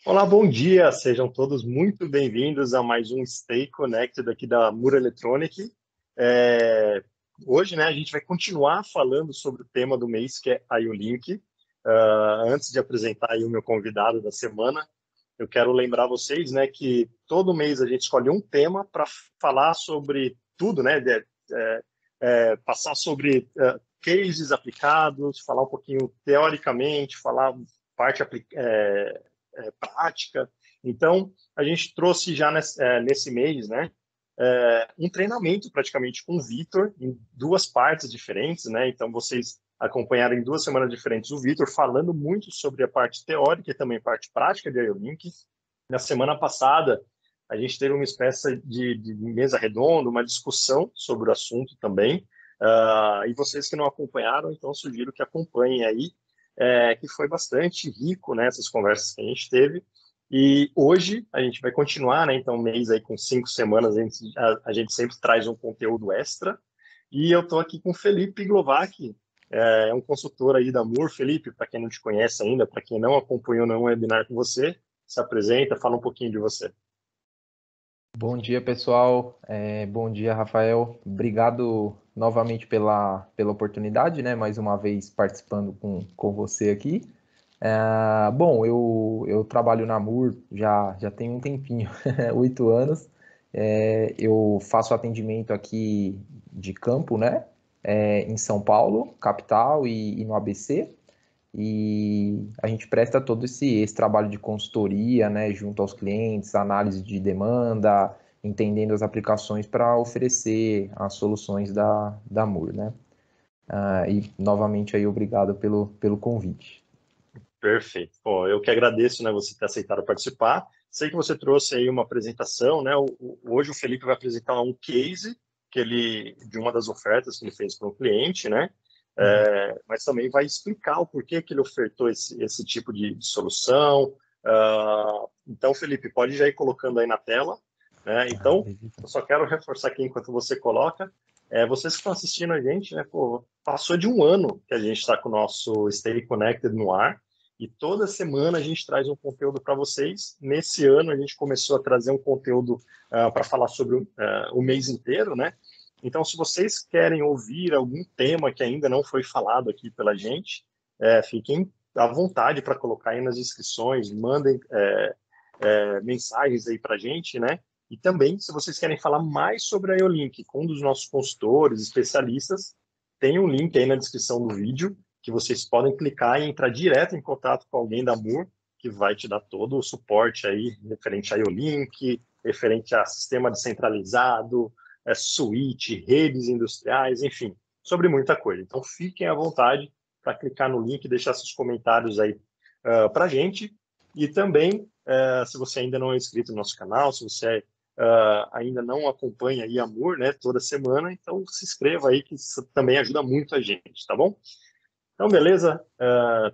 Olá, bom dia! Sejam todos muito bem-vindos a mais um Stay Connected aqui da Mura Electronic. É, Hoje, né, a gente vai continuar falando sobre o tema do mês, que é a IO-Link. Antes de apresentar aí o meu convidado da semana, eu quero lembrar vocês, né, que todo mês a gente escolhe um tema para falar sobre tudo, né, passar sobre cases aplicados, falar um pouquinho teoricamente, falar parte prática. Então, a gente trouxe já nesse mês, né, um treinamento praticamente com o Vitor, em duas partes diferentes, né? Então, vocês acompanharam em 2 semanas diferentes o Vitor falando muito sobre a parte teórica e também parte prática de IO-Link. Na semana passada, a gente teve uma espécie de mesa redonda, uma discussão sobre o assunto também. E vocês que não acompanharam, então sugiro que acompanhem aí, que foi bastante rico, né, essas conversas que a gente teve. E hoje a gente vai continuar, né? Então, mês aí com 5 semanas, a gente sempre traz um conteúdo extra. E eu estou aqui com o Felipe Glovac, um consultor aí da Moore. Felipe, para quem não te conhece ainda, para quem não acompanhou nenhum webinar com você, se apresenta, fala um pouquinho de você. Bom dia, pessoal. Bom dia, Rafael. Obrigado novamente pela oportunidade, né? Mais uma vez participando com você aqui. Bom, eu trabalho na MUR já tem um tempinho, 8 anos. Eu faço atendimento aqui de campo, né? Em São Paulo, capital, e no ABC. E a gente presta todo esse trabalho de consultoria, né, junto aos clientes, análise de demanda, entendendo as aplicações para oferecer as soluções da MUR, né? E novamente aí obrigado pelo convite. Perfeito. Bom, eu que agradeço, né, você ter aceitado participar. Sei que você trouxe aí uma apresentação, né? Hoje o Felipe vai apresentar um case de uma das ofertas que ele fez para um cliente, né? Uhum. Mas também vai explicar o porquê que ele ofertou esse tipo de solução. Então, Felipe, pode já ir colocando aí na tela, né? Então, Beleza. eu só quero reforçar aqui enquanto você coloca. Vocês que estão assistindo a gente, né? Pô, passou de um ano que a gente está com o nosso Stay Connected no ar. E toda semana a gente traz um conteúdo para vocês. Nesse ano a gente começou a trazer um conteúdo para falar sobre o mês inteiro, né? Então, se vocês querem ouvir algum tema que ainda não foi falado aqui pela gente, fiquem à vontade para colocar aí nas inscrições, mandem mensagens aí para a gente, né? E também, se vocês querem falar mais sobre a IOLink com um dos nossos consultores, especialistas, tem um link aí na descrição do vídeo que vocês podem clicar e entrar direto em contato com alguém da Moore, que vai te dar todo o suporte aí referente a IO-Link, referente a sistema descentralizado, switch, redes industriais, enfim, sobre muita coisa. Então, fiquem à vontade para clicar no link e deixar seus comentários aí para a gente. E também, se você ainda não é inscrito no nosso canal, se você ainda não acompanha aí a Moore, né, toda semana, então se inscreva aí, que isso também ajuda muito a gente, tá bom? Então, beleza.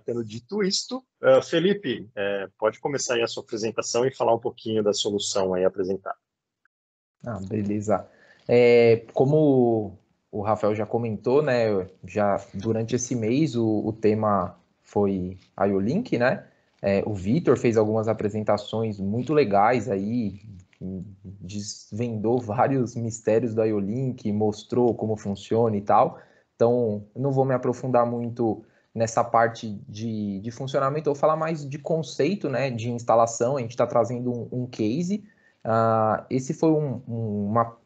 Tendo dito isto, Felipe, pode começar aí a sua apresentação e falar um pouquinho da solução aí apresentada. Beleza. Como o Rafael já comentou, né? Já durante esse mês o tema foi IO-Link, né? O Vitor fez algumas apresentações muito legais aí, desvendou vários mistérios do IO-Link, mostrou como funciona e tal. Então, eu não vou me aprofundar muito nessa parte de funcionamento, eu vou falar mais de conceito, né? De instalação. A gente está trazendo um case.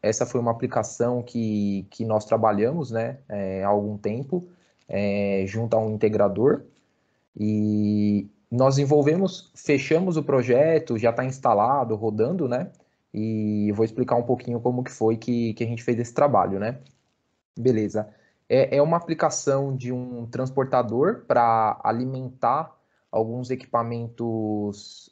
Essa foi uma aplicação que nós trabalhamos, né, há algum tempo, junto a um integrador, e nós desenvolvemos, fechamos o projeto, já está instalado, rodando, né, e vou explicar um pouquinho como que foi que a gente fez esse trabalho, né. Beleza. É uma aplicação de um transportador para alimentar alguns equipamentos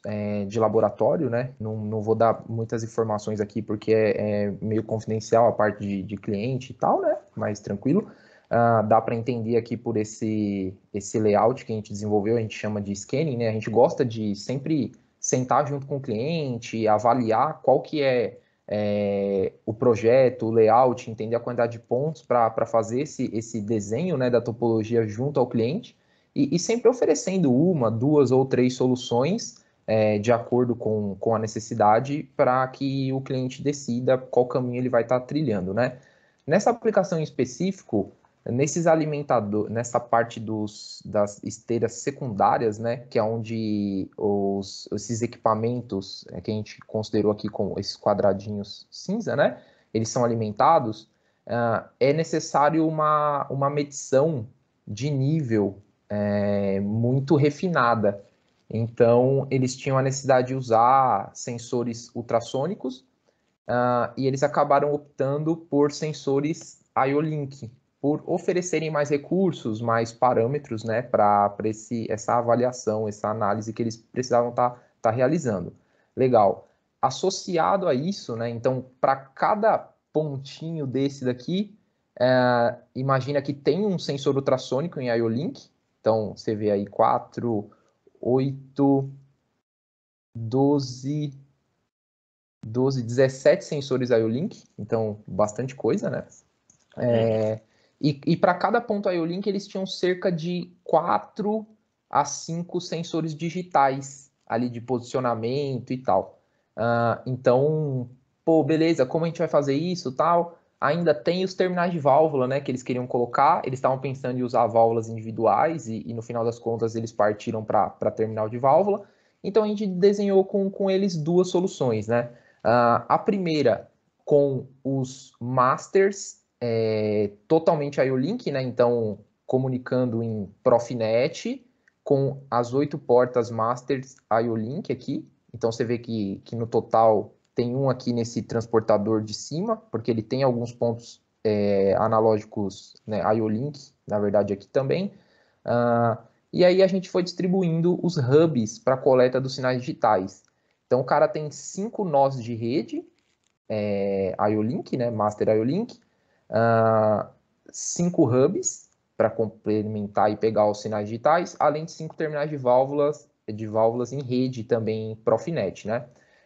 de laboratório, né? Não vou dar muitas informações aqui porque é meio confidencial a parte de cliente e tal, né? Mais tranquilo. Dá para entender aqui por esse layout que a gente desenvolveu, a gente chama de scanning, né? A gente gosta de sempre sentar junto com o cliente, avaliar qual que o projeto, o layout, entender a quantidade de pontos para fazer esse desenho, né, da topologia junto ao cliente e sempre oferecendo uma, duas ou três soluções de acordo com a necessidade para que o cliente decida qual caminho ele vai estar trilhando, né? Nessa aplicação em específico, nesses alimentadores, nessa parte das esteiras secundárias, né, que é onde esses equipamentos que a gente considerou aqui com esses quadradinhos cinza, né, eles são alimentados, é necessário uma medição de nível muito refinada. Então, eles tinham a necessidade de usar sensores ultrassônicos, e eles acabaram optando por sensores IO-Link, por oferecerem mais recursos, mais parâmetros, né, para essa avaliação, essa análise que eles precisavam tá realizando. Legal. Associado a isso, né, então, para cada pontinho desse daqui, imagina que tem um sensor ultrassônico em IO-Link, então você vê aí 4, 8, 12, 17 sensores IO-Link, então bastante coisa, né? E para cada ponto IO-Link eles tinham cerca de 4 a 5 sensores digitais ali de posicionamento e tal. Então, pô, beleza, como a gente vai fazer isso e tal? Ainda tem os terminais de válvula, né, que eles queriam colocar, eles estavam pensando em usar válvulas individuais e no final das contas eles partiram para terminal de válvula. Então a gente desenhou com eles duas soluções, né? A primeira com os masters totalmente IO-Link, né? Então comunicando em Profinet com as 8 portas masters IO-Link aqui. Então você vê que no total tem um aqui nesse transportador de cima, porque ele tem alguns pontos analógicos, né, IO-Link, na verdade aqui também. E aí a gente foi distribuindo os hubs para coleta dos sinais digitais. Então o cara tem 5 nós de rede, IO-Link, né, Master IO-Link, 5 hubs para complementar e pegar os sinais digitais, além de 5 terminais de válvulas em rede também Profinet, né?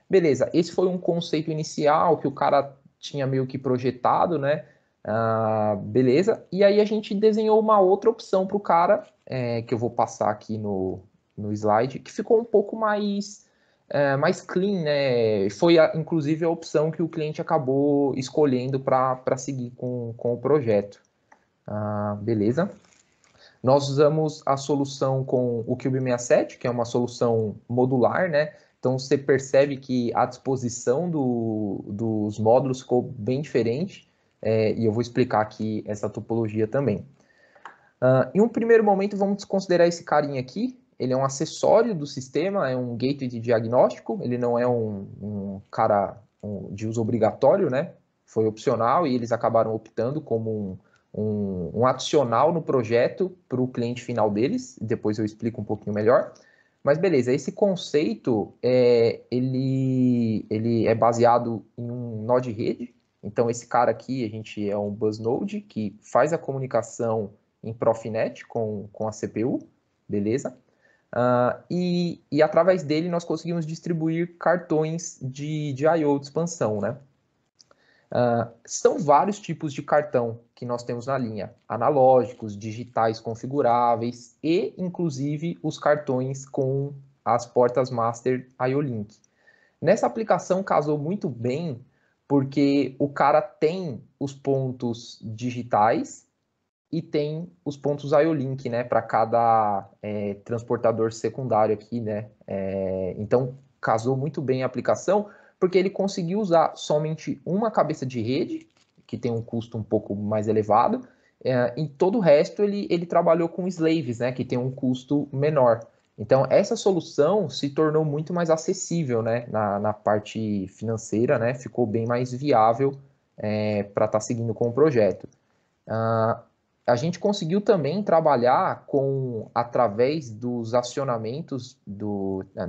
Beleza, esse foi um conceito inicial que o cara tinha meio que projetado, né? Beleza, e aí a gente desenhou uma outra opção para o cara, que eu vou passar aqui no slide, que ficou um pouco mais clean, né? Foi inclusive a opção que o cliente acabou escolhendo para seguir com o projeto. Beleza. Nós usamos a solução com o Cube 67, que é uma solução modular, né? Então você percebe que a disposição dos módulos ficou bem diferente, e eu vou explicar aqui essa topologia também. Em um primeiro momento, vamos considerar esse carinha aqui. Ele é um acessório do sistema, é um gateway de diagnóstico, ele não é um cara de uso obrigatório, né? Foi opcional e eles acabaram optando como um adicional no projeto para o cliente final deles. Depois eu explico um pouquinho melhor. Mas beleza, esse conceito ele é baseado em um nó de rede. Então esse cara aqui, a gente é um bus node que faz a comunicação em Profinet com a CPU, beleza? E através dele nós conseguimos distribuir cartões de I/O de expansão, né? São vários tipos de cartão que nós temos na linha, analógicos, digitais configuráveis e, inclusive, os cartões com as portas Master IO-Link. Nessa aplicação casou muito bem, porque o cara tem os pontos digitais e tem os pontos IO-Link, né, para cada transportador secundário aqui, né? Então, casou muito bem a aplicação, porque ele conseguiu usar somente uma cabeça de rede, que tem um custo um pouco mais elevado, e todo o resto ele trabalhou com slaves, né, que tem um custo menor. Então, essa solução se tornou muito mais acessível, né, na parte financeira, né, ficou bem mais viável para estar seguindo com o projeto. A gente conseguiu também trabalhar através dos acionamentos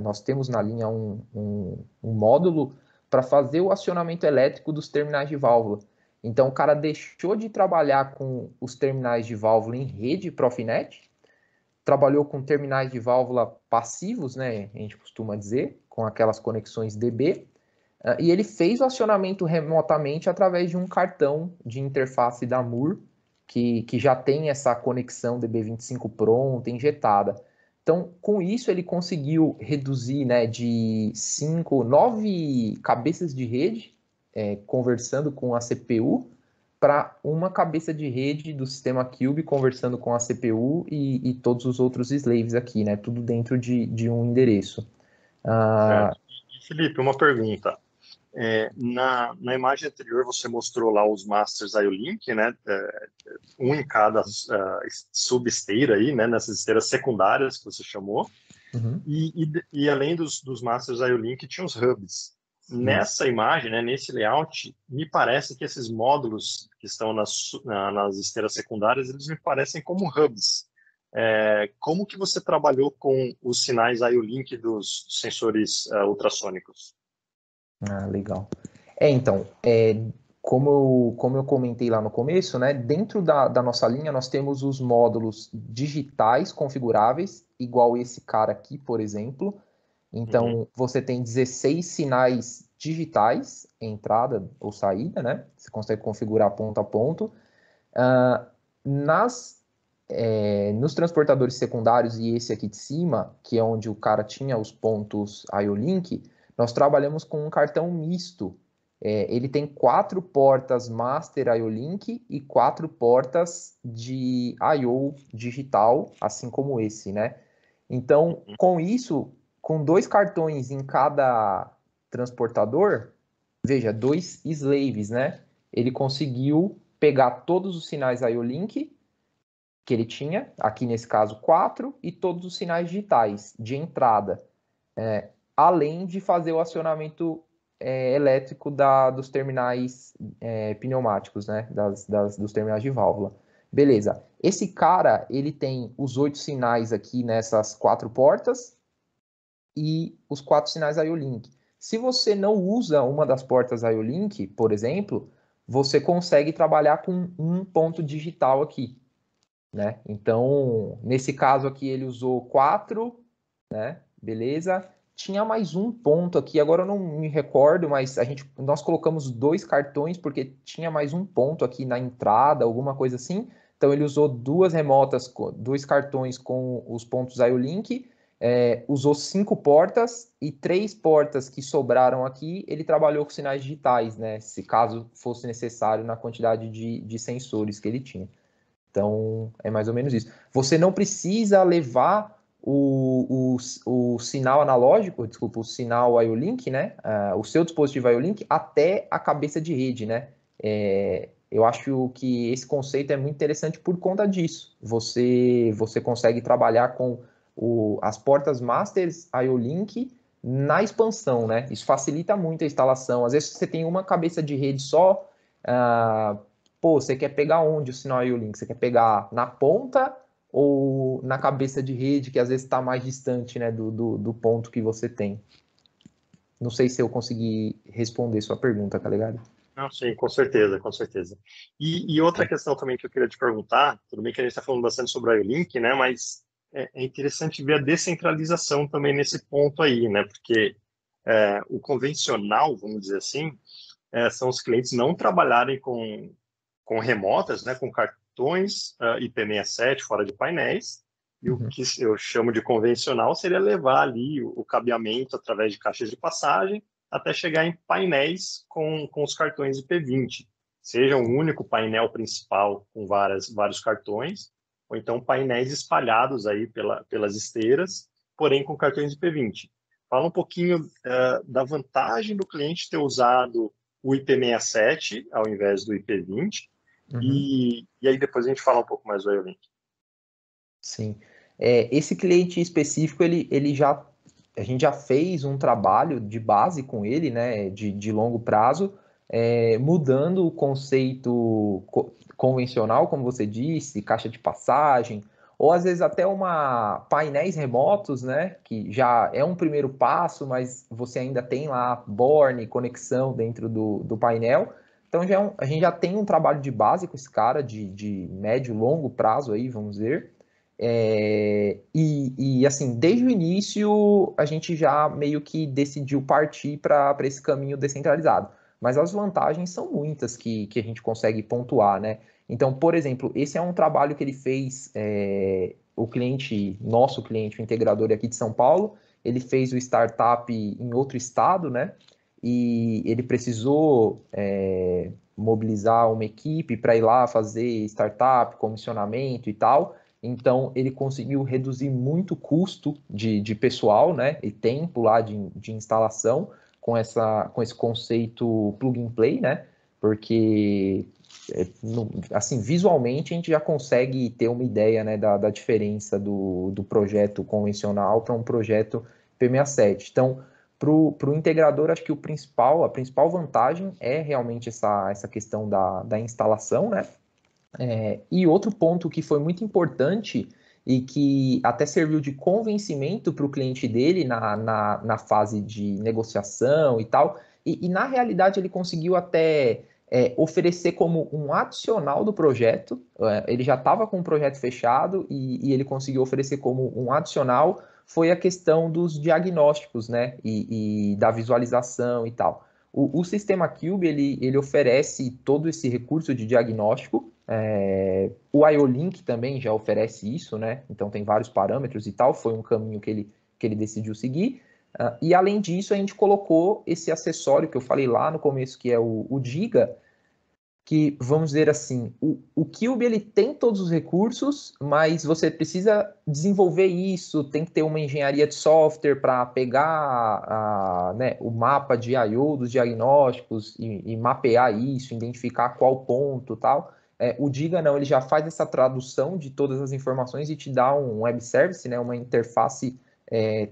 nós temos na linha um módulo para fazer o acionamento elétrico dos terminais de válvula. Então o cara deixou de trabalhar com os terminais de válvula em rede Profinet, trabalhou com terminais de válvula passivos, né, a gente costuma dizer, com aquelas conexões DB, e ele fez o acionamento remotamente através de um cartão de interface da Moore, que já tem essa conexão DB25 pronta, injetada. Então, com isso, ele conseguiu reduzir, né, de 9 cabeças de rede, conversando com a CPU, para uma cabeça de rede do sistema Cube conversando com a CPU e todos os outros slaves aqui, né? Tudo dentro de um endereço. Certo. E, Felipe, uma pergunta. Na imagem anterior você mostrou lá os masters IO-Link, né? Um em cada subesteira aí, né? Nessas esteiras secundárias que você chamou. Uhum. E além dos masters IO-Link, tinha os hubs. Nessa imagem, né, nesse layout, me parece que esses módulos que estão nas esteiras secundárias, eles me parecem como hubs. Como que você trabalhou com os sinais IO-Link dos sensores ultrassônicos? Ah, legal. Então, como eu comentei lá no começo, né, dentro da nossa linha nós temos os módulos digitais configuráveis, igual esse cara aqui, por exemplo. Então, você tem 16 sinais digitais, entrada ou saída, né? Você consegue configurar ponto a ponto. Nos transportadores secundários e esse aqui de cima, que é onde o cara tinha os pontos IO-Link, nós trabalhamos com um cartão misto. Ele tem 4 portas Master IO-Link e 4 portas de I/O digital, assim como esse, né? Então, com isso, com 2 cartões em cada transportador, veja, 2 slaves, né? Ele conseguiu pegar todos os sinais IO-Link que ele tinha, aqui nesse caso 4, e todos os sinais digitais de entrada, além de fazer o acionamento elétrico dos terminais pneumáticos, né? Dos terminais de válvula. Beleza. Esse cara, ele tem os 8 sinais aqui nessas 4 portas e os 4 sinais IO-Link. Se você não usa uma das portas IO-Link, por exemplo, você consegue trabalhar com um ponto digital aqui, né? Então, nesse caso aqui, ele usou 4, né? Beleza. Tinha mais um ponto aqui, agora eu não me recordo, mas nós colocamos 2 cartões porque tinha mais um ponto aqui na entrada, alguma coisa assim. Então ele usou 2 remotas, 2 cartões com os pontos IO-Link, usou 5 portas e 3 portas que sobraram aqui, ele trabalhou com sinais digitais, né? Se caso fosse necessário na quantidade de sensores que ele tinha. Então, é mais ou menos isso. Você não precisa levar o sinal analógico, desculpa, o sinal IO-Link, né? O seu dispositivo IO-Link até a cabeça de rede, né? Eu acho que esse conceito é muito interessante por conta disso. Você consegue trabalhar com as portas Masters IO-Link na expansão, né? Isso facilita muito a instalação. Às vezes você tem uma cabeça de rede só, você quer pegar onde o sinal IO-Link? Você quer pegar na ponta ou na cabeça de rede, que às vezes está mais distante, né, do ponto que você tem? Não sei se eu consegui responder sua pergunta, tá ligado? Não, sim, com certeza, com certeza. E outra questão também que eu queria te perguntar, tudo bem que a gente está falando bastante sobre o IO-Link, né, mas é interessante ver a descentralização também nesse ponto aí, né, porque o convencional, vamos dizer assim, são os clientes não trabalharem com remotas, né, com cartões IP67 fora de painéis, e o que eu chamo de convencional seria levar ali o cabeamento através de caixas de passagem até chegar em painéis com os cartões IP20, seja um único painel principal com vários cartões, ou então painéis espalhados aí pelas esteiras, porém com cartões IP20. Fala um pouquinho da vantagem do cliente ter usado o IP67 ao invés do IP20, e aí depois a gente fala um pouco mais do IO-Link. Sim. Esse cliente específico, a gente já fez um trabalho de base com ele, né, de longo prazo, mudando o conceito convencional, como você disse, caixa de passagem, ou às vezes até painéis remotos, né, que já é um primeiro passo, mas você ainda tem lá borne, conexão dentro do painel. Então a gente já tem um trabalho de base com esse cara, de médio, longo prazo aí, vamos dizer. Assim, desde o início, a gente já meio que decidiu partir para esse caminho descentralizado. Mas as vantagens são muitas que a gente consegue pontuar, né? Então, por exemplo, esse é um trabalho que ele fez o cliente, nosso cliente, o integrador aqui de São Paulo, ele fez o startup em outro estado, né? E ele precisou mobilizar uma equipe para ir lá fazer startup, comissionamento e tal. Então, ele conseguiu reduzir muito o custo de pessoal, né? E tempo lá de instalação com esse conceito plug and play, né? Porque, assim, visualmente a gente já consegue ter uma ideia, né, da diferença do projeto convencional para um projeto P67. Então, para o integrador, acho que a principal vantagem é realmente essa questão da instalação, né? E outro ponto que foi muito importante e que até serviu de convencimento para o cliente dele na fase de negociação e tal, e na realidade ele conseguiu até oferecer como um adicional do projeto, ele já estava com o projeto fechado e ele conseguiu oferecer como um adicional, foi a questão dos diagnósticos, né, e da visualização e tal. O sistema Cube, ele oferece todo esse recurso de diagnóstico. O IO-Link também já oferece isso, né? Então tem vários parâmetros e tal, foi um caminho que ele decidiu seguir. E além disso, a gente colocou esse acessório que eu falei lá no começo, que é o Diga, que, vamos dizer assim, o Cube ele tem todos os recursos, mas você precisa desenvolver isso, tem que ter uma engenharia de software para pegar né, o mapa de I/O dos diagnósticos e mapear isso, identificar qual ponto e tal. O Diga não, ele já faz essa tradução de todas as informações e te dá um web service, né, uma interface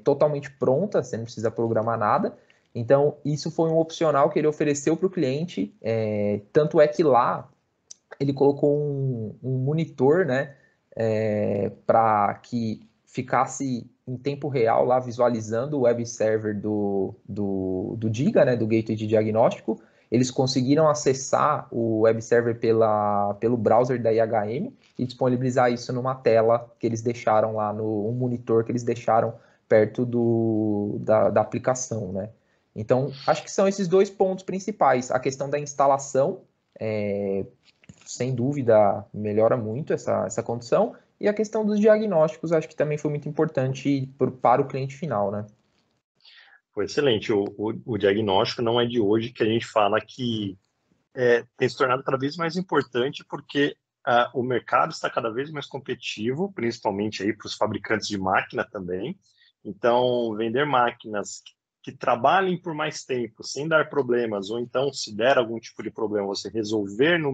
totalmente pronta, você não precisa programar nada. Então, isso foi um opcional que ele ofereceu para o cliente, tanto é que lá ele colocou um monitor, né, para que ficasse em tempo real lá visualizando o web server do Diga, né, do gateway de diagnóstico. Eles conseguiram acessar o web server pelo browser da IHM e disponibilizar isso numa tela que eles deixaram lá, um monitor que eles deixaram perto da aplicação, né? Então, acho que são esses dois pontos principais. A questão da instalação, sem dúvida, melhora muito essa condição. E a questão dos diagnósticos, acho que também foi muito importante para o cliente final, né? Foi excelente. O diagnóstico não é de hoje que a gente fala que tem se tornado cada vez mais importante porque o mercado está cada vez mais competitivo, principalmente aí para os fabricantes de máquina também. Então, vender máquinas que trabalhem por mais tempo, sem dar problemas, ou então, se der algum tipo de problema, você resolver no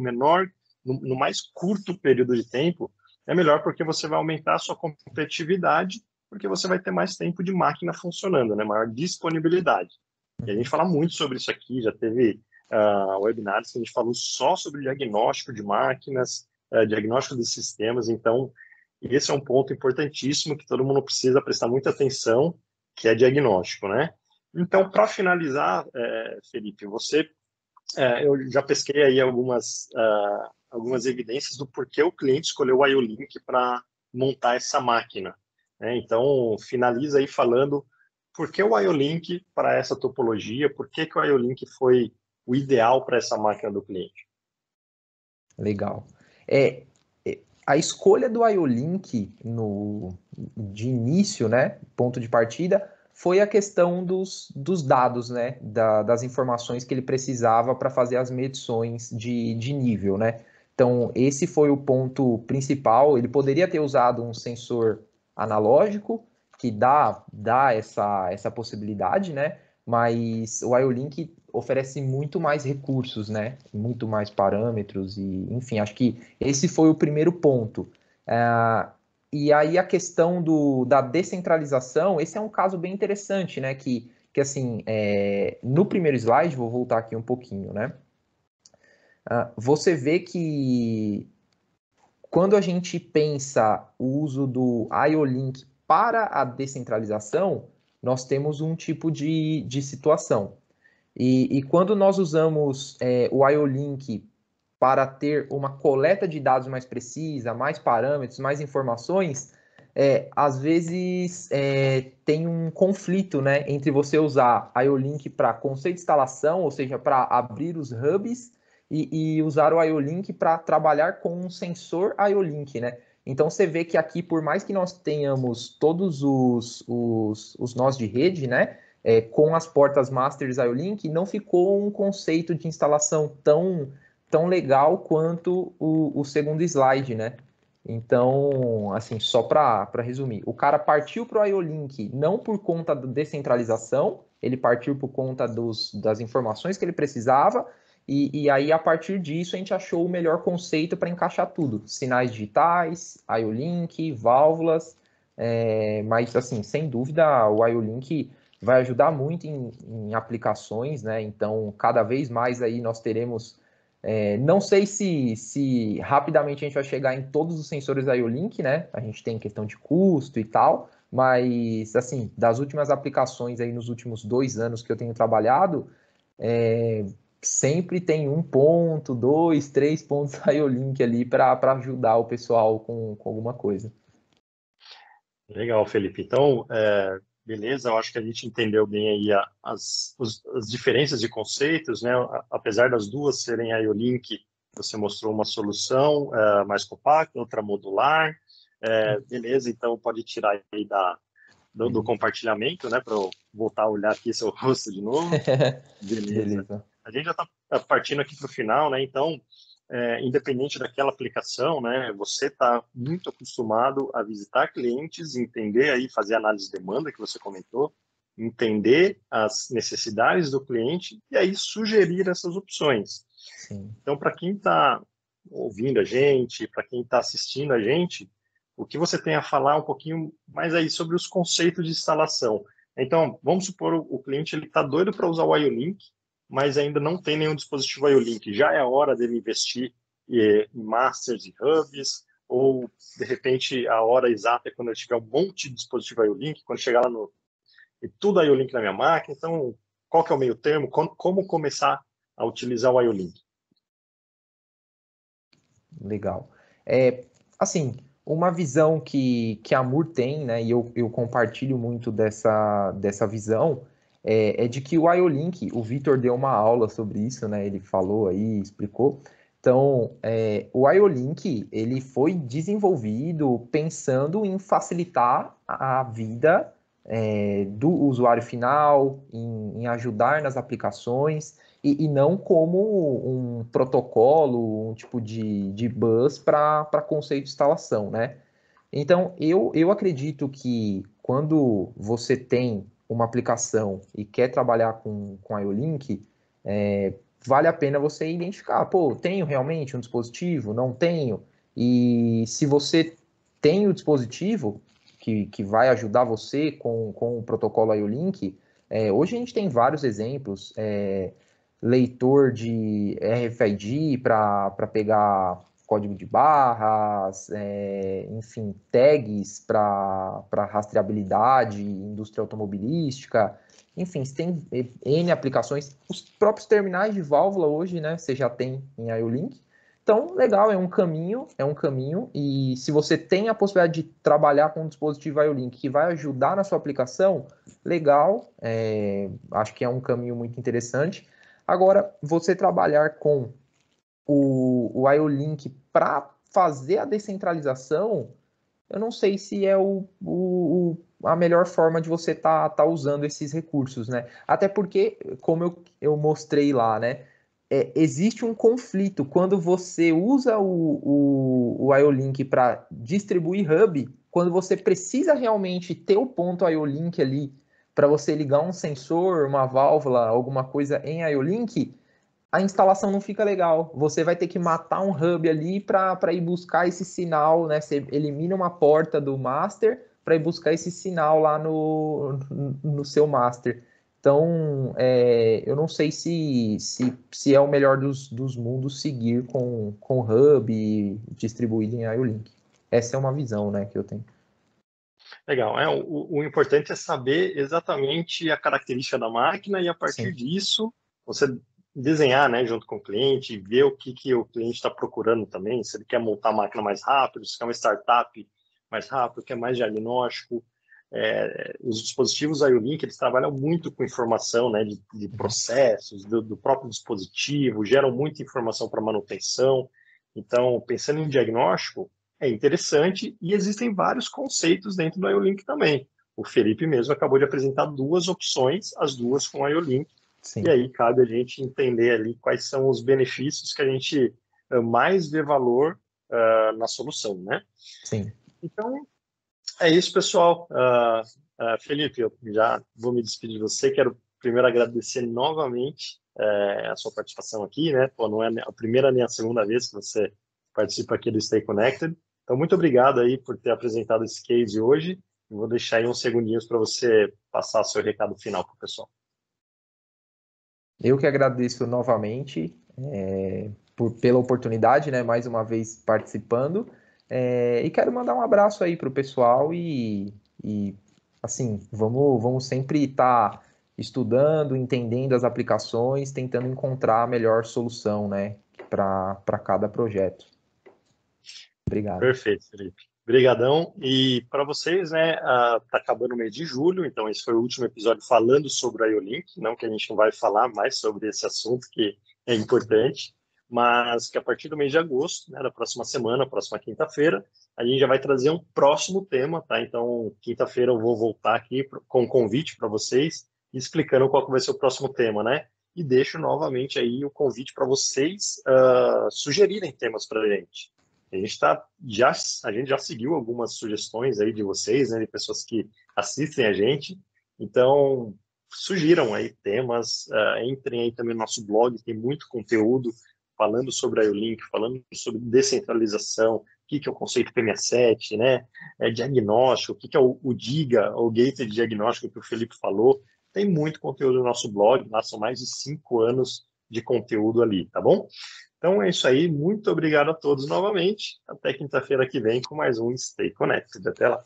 mais curto período de tempo, é melhor porque você vai aumentar a sua competitividade, porque você vai ter mais tempo de máquina funcionando, né? Maior disponibilidade. E a gente fala muito sobre isso aqui, já teve webinars que a gente falou só sobre diagnóstico de máquinas, diagnóstico de sistemas, então esse é um ponto importantíssimo que todo mundo precisa prestar muita atenção, que é diagnóstico, né? Então, para finalizar, Felipe, eu já pesquei aí algumas evidências do porquê o cliente escolheu o IO-Link para montar essa máquina, né? Então, finaliza aí falando por que o IO-Link para essa topologia, por que o IO-Link foi o ideal para essa máquina do cliente. Legal. A escolha do IO-Link de início, né, ponto de partida, foi a questão dos dados, né, das informações que ele precisava para fazer as medições de nível, né. Então, esse foi o ponto principal. Ele poderia ter usado um sensor analógico, que dá essa possibilidade, né, mas o IO-Link oferece muito mais recursos, né, muito mais parâmetros e, enfim, acho que esse foi o primeiro ponto. E aí a questão da descentralização, esse é um caso bem interessante, né? Que assim, no primeiro slide, vou voltar aqui um pouquinho, né? Você vê que quando a gente pensa o uso do IO-Link para a descentralização, nós temos um tipo de situação. E quando nós usamos o IO-Link para ter uma coleta de dados mais precisa, mais parâmetros, mais informações, às vezes tem um conflito, né, entre você usar IO-Link para conceito de instalação, ou seja, para abrir os hubs, e usar o IO-Link para trabalhar com um sensor IO-Link, né? Então, você vê que aqui, por mais que nós tenhamos todos os nós de rede, né, com as portas Masters IO-Link, não ficou um conceito de instalação tão legal quanto o segundo slide, né? Então, assim, só para resumir, o cara partiu para o IO-Link não por conta da descentralização, ele partiu por conta das informações que ele precisava, e aí, a partir disso, a gente achou o melhor conceito para encaixar tudo. Sinais digitais, IO-Link, válvulas, mas, assim, sem dúvida, o IO-Link vai ajudar muito em aplicações, né? Então, cada vez mais aí nós teremos... não sei se rapidamente a gente vai chegar em todos os sensores IO-Link, né? A gente tem questão de custo e tal, mas, assim, das últimas aplicações aí nos últimos 2 anos que eu tenho trabalhado, sempre tem 1 ponto, 2, 3 pontos IO-Link ali para ajudar o pessoal com alguma coisa. Legal, Felipe. Então, beleza, eu acho que a gente entendeu bem aí as diferenças de conceitos, né? Apesar das duas serem IO-Link, você mostrou uma solução mais compacta, outra modular. Beleza, então pode tirar aí do compartilhamento, né? Para eu voltar a olhar aqui seu rosto de novo. Beleza. A gente já está partindo aqui para o final, né? Então, independente daquela aplicação, né? Você está muito acostumado a visitar clientes, entender aí, fazer análise de demanda que você comentou, entender as necessidades do cliente e aí sugerir essas opções. Sim. Então, para quem está ouvindo a gente, para quem está assistindo a gente, o que você tem a falar um pouquinho mais aí sobre os conceitos de instalação. Então, vamos supor o cliente ele está doido para usar o IO-Link, mas ainda não tem nenhum dispositivo IO-Link. Já é a hora dele investir em Masters e Hubs, ou, de repente, a hora exata é quando ele tiver um monte de dispositivo IO-Link, quando chegar lá e tudo IO-Link na minha máquina. Então, qual que é o meio termo? Como começar a utilizar o IO-Link? Legal. Assim, uma visão que a Moore tem, né, e eu compartilho muito dessa visão, é de que o IO-Link, o Vitor deu uma aula sobre isso, né, ele falou aí, explicou. Então, o IO-Link, ele foi desenvolvido pensando em facilitar a vida do usuário final, em ajudar nas aplicações, e não como um protocolo, um tipo de bus para conceito de instalação, né? Então, eu acredito que quando você tem uma aplicação e quer trabalhar com IO-Link, vale a pena você identificar, pô, tenho realmente um dispositivo? Não tenho? E se você tem o dispositivo que vai ajudar você com o protocolo IO-Link, hoje a gente tem vários exemplos, leitor de RFID para pegar código de barras, enfim, tags para rastreabilidade, indústria automobilística, enfim, você tem N aplicações. Os próprios terminais de válvula hoje, né, você já tem em IO-Link. Então, legal, é um caminho, e se você tem a possibilidade de trabalhar com um dispositivo IO-Link que vai ajudar na sua aplicação, legal, acho que é um caminho muito interessante. Agora, você trabalhar com o IO-Link para fazer a descentralização, eu não sei se é a melhor forma de você tá usando esses recursos, né? Até porque, como eu mostrei lá, né? Existe um conflito quando você usa o IO-Link para distribuir hub, quando você precisa realmente ter o ponto IO-Link ali para você ligar um sensor, uma válvula, alguma coisa em IO-Link, a instalação não fica legal. Você vai ter que matar um hub ali para ir buscar esse sinal, né? Você elimina uma porta do master para ir buscar esse sinal lá no seu master. Então, eu não sei se é o melhor dos mundos seguir com hub distribuído em IO-Link. Essa é uma visão, né, que eu tenho. Legal. O importante é saber exatamente a característica da máquina e, a partir disso, você desenhar, né, junto com o cliente, ver o que o cliente está procurando também, se ele quer montar a máquina mais rápido, se quer uma startup mais rápido, quer mais diagnóstico. Os dispositivos IO-Link, eles trabalham muito com informação, né, de processos, do próprio dispositivo, geram muita informação para manutenção. Então, pensando em diagnóstico, é interessante e existem vários conceitos dentro do IO-Link também. O Felipe mesmo acabou de apresentar 2 opções, as 2 com IO-Link, Sim. e aí cabe a gente entender ali quais são os benefícios que a gente mais vê valor na solução, né? Sim. Então, é isso, pessoal. Felipe, eu já vou me despedir de você. Quero primeiro agradecer novamente a sua participação aqui, né? Pô, não é a primeira nem a segunda vez que você participa aqui do Stay Connected. Então, muito obrigado aí por ter apresentado esse case hoje. Eu vou deixar aí uns segundinhos para você passar seu recado final para o pessoal. Eu que agradeço novamente pela oportunidade, né? Mais uma vez participando. E quero mandar um abraço aí para o pessoal e assim, vamos sempre estar estudando, entendendo as aplicações, tentando encontrar a melhor solução, né? Para cada projeto. Obrigado. Perfeito, Felipe. Obrigadão. E para vocês, né, tá acabando o mês de julho, então esse foi o último episódio falando sobre o IO-Link, não que a gente não vai falar mais sobre esse assunto que é importante, mas que a partir do mês de agosto, né, da próxima semana, próxima quinta-feira, a gente já vai trazer um próximo tema, tá? Então, quinta-feira eu vou voltar aqui com um convite para vocês, explicando qual que vai ser o próximo tema, né? E deixo novamente aí o convite para vocês sugerirem temas para a gente. A gente já seguiu algumas sugestões aí de vocês, né, de pessoas que assistem a gente. Então, sugiram aí temas, entrem aí também no nosso blog, tem muito conteúdo falando sobre a IO-Link, falando sobre descentralização, o que é o conceito PMA7, né, diagnóstico, o que é o DIGA, o Gated Diagnóstico que o Felipe falou. Tem muito conteúdo no nosso blog, lá são mais de 5 anos de conteúdo ali, tá bom? Então é isso aí, muito obrigado a todos novamente. Até quinta-feira que vem com mais um Stay Connected. Até lá.